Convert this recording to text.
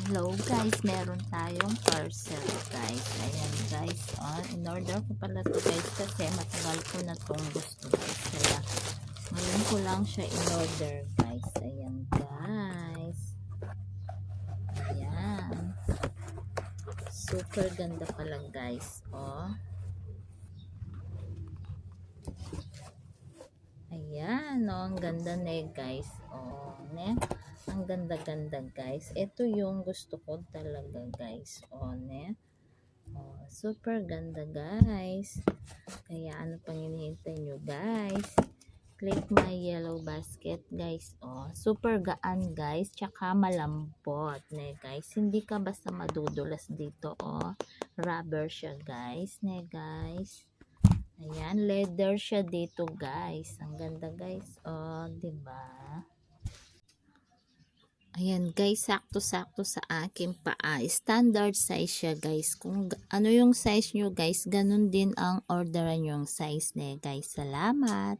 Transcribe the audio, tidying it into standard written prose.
Hello guys, meron tayong parcel guys. Ayan guys, in order ko pala to guys kasi matagal ko na tong gusto guys. Kaya ngayon ko lang siya in order guys. Ayan guys. Ayan. Super ganda pala guys. Ayan, ang ganda na guys. Ne? Ang ganda-ganda guys. Ito yung gusto ko talaga guys. Ne? Super ganda guys. Kaya ano pang hinihintay nyo guys? Click my yellow basket guys. Super gaan guys. Tsaka malambot. Ne guys. Hindi ka basta madudulas dito. Rubber siya guys. Ne guys. Ayan, leather siya dito guys. Ang ganda guys. Diba? Ayan guys, sakto-sakto sa aking paa. Standard size siya guys. Kung ano yung size nyo guys, ganun din ang orderan yung size niya guys. Salamat!